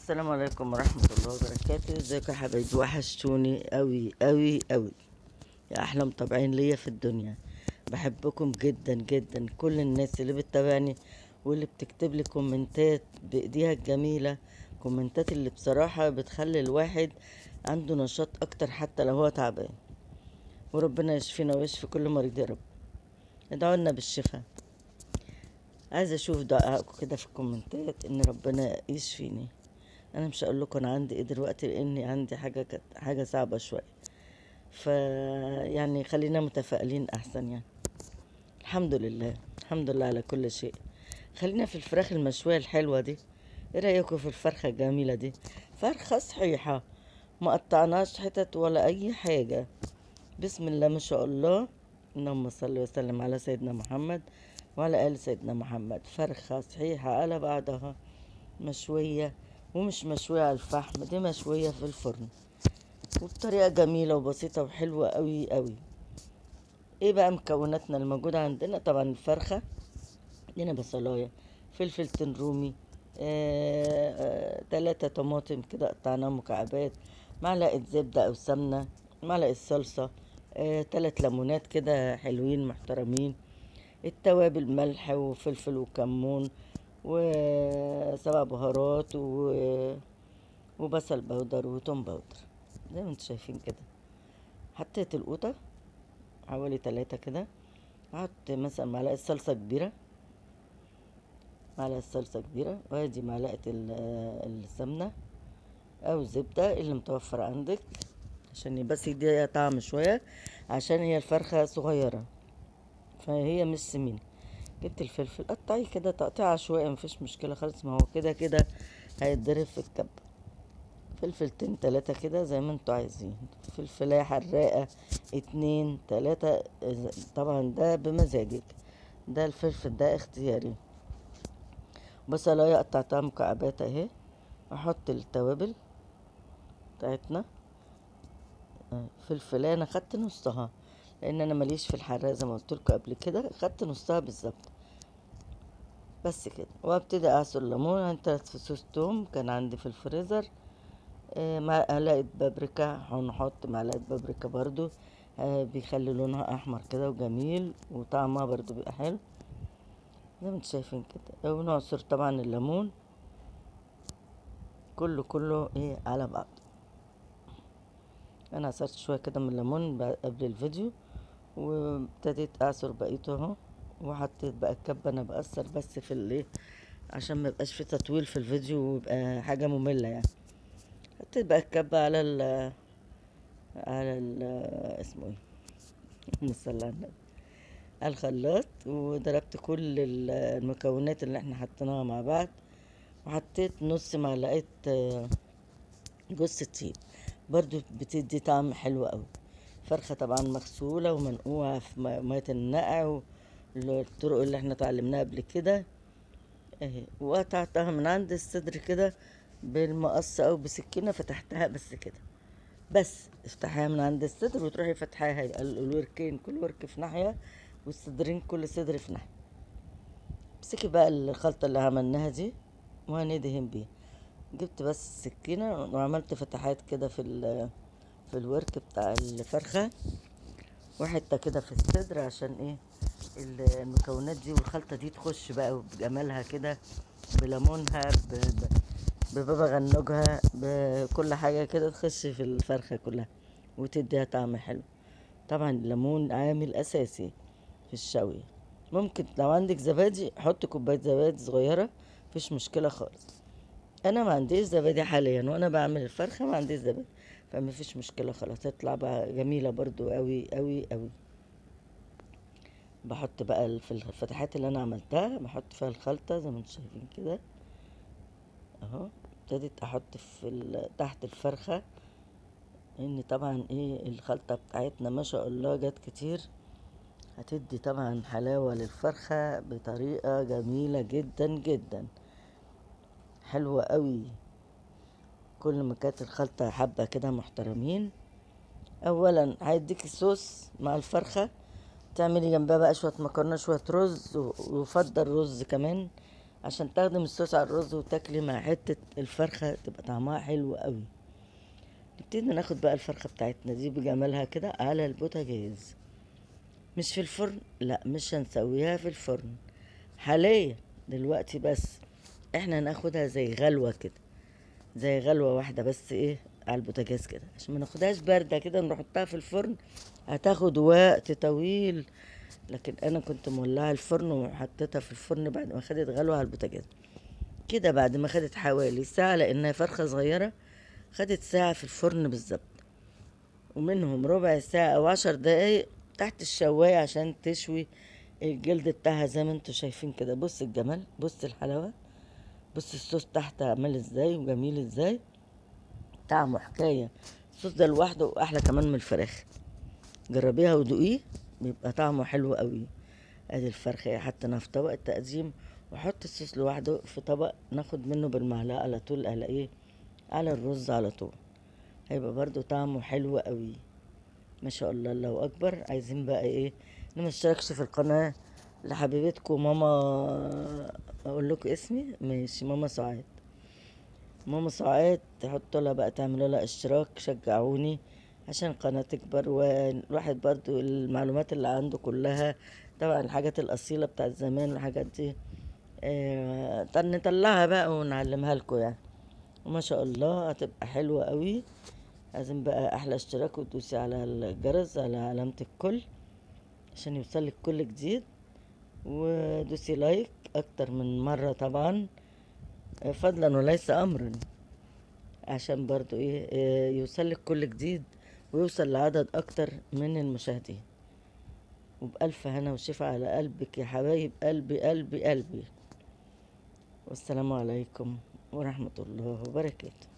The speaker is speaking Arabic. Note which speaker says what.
Speaker 1: السلام عليكم ورحمة الله وبركاته. ازيكم يا حبايبي؟ وحشتوني قوي قوي قوي يا احلى متابعين ليا في الدنيا. بحبكم جدا جدا، كل الناس اللي بتتابعني واللي بتكتب لي كومنتات بايديها الجميلة، كومنتات اللي بصراحة بتخلي الواحد عنده نشاط اكتر حتى لو هو تعبان. وربنا يشفينا ويشفي كل مريض يا رب. ادعوا لنا بالشفاء. عايزة اشوف دعائكم كده في الكومنتات ان ربنا يشفيني. انا مش هقول لكم انا عندي ايه دلوقتي لاني عندي حاجه، كانت حاجه صعبه شويه. يعني خلينا متفائلين احسن يعني. الحمد لله، الحمد لله على كل شيء. خلينا في الفراخ المشويه الحلوه دي. ايه رايكم في الفرخه الجميله دي؟ فرخه صحيحه، ما قطعناش حتت ولا اي حاجه. بسم الله ما شاء الله. اللهم صل وسلم على سيدنا محمد وعلى ال سيدنا محمد. فرخه صحيحه على بعضها، مشوية، ومش مشوية على الفحم، دي مشوية في الفرن، وبطريقة جميلة وبسيطة وحلوة قوي قوي. ايه بقى مكوناتنا الموجودة عندنا؟ طبعا الفرخة، هنا بصلاية، فلفل رومي، 3 طماطم كده قطعناهم مكعبات، معلقة زبدة أو سمنة، معلقة صلصة، 3 ليمونات كده حلوين محترمين، التوابل ملح وفلفل وكمون وسبع بهارات وبصل بودر وتوم بودر زي ما انتوا شايفين كده. حطيت القوطة حوالي 3 كده. هحط مثلا معلقة صلصة كبيرة، معلقة صلصة كبيرة، وادي معلقة السمنة او زبدة اللي متوفر عندك، عشان بس يديها طعم شوية، عشان هي الفرخة صغيرة فهي مش سمينة. جبت الفلفل قطعيه كده تقطيع عشوائي، مفيش مشكلة خالص، ما هو كده كده هيتضرب في الكب. فلفلتين 3 كده زي ما انتوا عايزين. فلفلاية حراقة 2 3، طبعا ده بمزاجك، ده الفلفل ده اختياري. بصلاية قطعتها مكعبات اهي. احط التوابل بتاعتنا. فلفلاية انا خدت نصها، لان انا ماليش في الحراق زي ما قلت لكم قبل كده، خدت نصها بالظبط. بس كده، وابتدي اعصر ليمون. عندي 3 فصوص توم كان عندي في الفريزر. معلقة بابريكا، هنحط معلقة بابريكا برضو، بيخلي لونها احمر كده وجميل، وطعمها برضو بيبقى حلو زي ما انتوا شايفين كده. ونعصر طبعا الليمون، كله ايه على بعض. انا عصرت شوية كده من الليمون قبل الفيديو، وابتديت اعصر بقيته اهو. وحطيت بقى الكبة، انا بأثر بس في الايه عشان ما يبقاش في تطويل في الفيديو ويبقى حاجة مملة يعني. حطيت بقى الكبة على اسمه ايه اللهم صل على النبي، على الخلاط، وضربت كل المكونات اللي احنا حطيناها مع بعض. وحطيت نص معلقة جوز الطيب، برضو بتدي طعم حلو قوي. فرخة طبعا مغسولة ومنقوعة في مية النقع، والطرق اللي احنا اتعلمناها قبل كده اهي. وقطعتها من عند الصدر كده بالمقص او بسكينة، فتحتها بس كده، بس افتحيها من عند الصدر وتروحي فتحيها، يبقى الوركين كل ورك في ناحية، والصدرين كل صدر في ناحية. امسكي بقى الخلطة اللي عملناها دي وهندهن بيها. جبت بس السكينة وعملت فتحات كده في الورك بتاع الفرخة، وحتة كده في الصدر، عشان ايه المكونات دي والخلطة دي تخش بقى بجمالها كده، بليمونها، ببابا غنوجها، بكل حاجة كده تخش في الفرخة كلها وتديها طعم حلو. طبعا الليمون عامل أساسي في الشوي. ممكن لو عندك زبادي حط كوباية زبادي صغيرة، مفيش مشكلة خالص. أنا ما عنديش زبادي حاليا وأنا بعمل الفرخة، ما عنديش زبادي، فمفيش مشكلة خلاص، تطلع بقى جميلة برضو قوي قوي قوي. بحط بقى في الفتحات اللي أنا عملتها، بحط فيها الخلطة زي ما انتم شايفين كده اهو. ابتديت احط تحت الفرخة، ان طبعا ايه الخلطة بتاعتنا ما شاء الله جت كتير، هتدي طبعا حلاوة للفرخة بطريقة جميلة جدا جدا، حلوة قوي. كل ما كانت الخلطة حبة كده محترمين. اولا هيديكي صوص مع الفرخة، تعملي جنبها بقى شوية مكرونة شوية رز، ويفضل رز كمان عشان تخدم الصوص على الرز وتاكلي مع حتة الفرخة، تبقى طعمها حلو قوي. نبتدي ناخد بقى الفرخة بتاعتنا دي بجمالها كده على البوتاجاز، مش في الفرن، لا مش هنسويها في الفرن حاليا دلوقتي، بس احنا هناخدها زي غلوة كده، زي غلوة واحدة بس ايه على البوتاجاز كده، عشان ما ناخدهاش باردة كده نحطها في الفرن، هتاخد وقت طويل. لكن انا كنت مولعة الفرن وحطيتها في الفرن بعد ما خدت غلوة على البوتاجاز كده، بعد ما خدت حوالي ساعة، لانها فرخة صغيرة خدت ساعة في الفرن بالظبط، ومنهم ربع ساعة او 10 دقايق تحت الشواية عشان تشوي الجلد بتاعها زي ما انتوا شايفين كده. بص الجمال، بص الحلاوة، بص الصوص تحت عمال ازاي وجميل ازاي، طعمه حكاية. الصوص ده لوحده احلى كمان من الفراخ، جربيها ودوقيه، بيبقى طعمه حلو قوي. ادي الفرخة حطيناها في طبق التقديم، وحط الصوص لوحده في طبق ناخد منه بالمعلقة على طول على ايه، على الرز على طول، هيبقى برضو طعمه حلو قوي. ما شاء الله الله اكبر. عايزين بقى ايه، اللي مشتركش في القناة لحبيبتكم ماما، اقول لكم اسمي ماشي، ماما سعاد، ماما سعاد تحطوا لها بقى، تعملوا لها اشتراك، شجعوني عشان القناة تكبر، والواحد برضو المعلومات اللي عنده كلها طبعا الحاجات الأصيلة بتاعت زمان والحاجات دي نطلعها بقى ونعلمها لكم يعني. وما شاء الله هتبقى حلوة قوي. لازم بقى احلى اشتراك، وتدوسي على الجرس على علامة الكل عشان يوصلك كل جديد، ودوسي لايك اكتر من مرة طبعا، فضلا وليس امرا، عشان برضو ايه يوصلك كل جديد ويوصل لعدد اكتر من المشاهدين. وبألف هنا وشفا على قلبك يا حبايب قلبي قلبي قلبي. والسلام عليكم ورحمة الله وبركاته.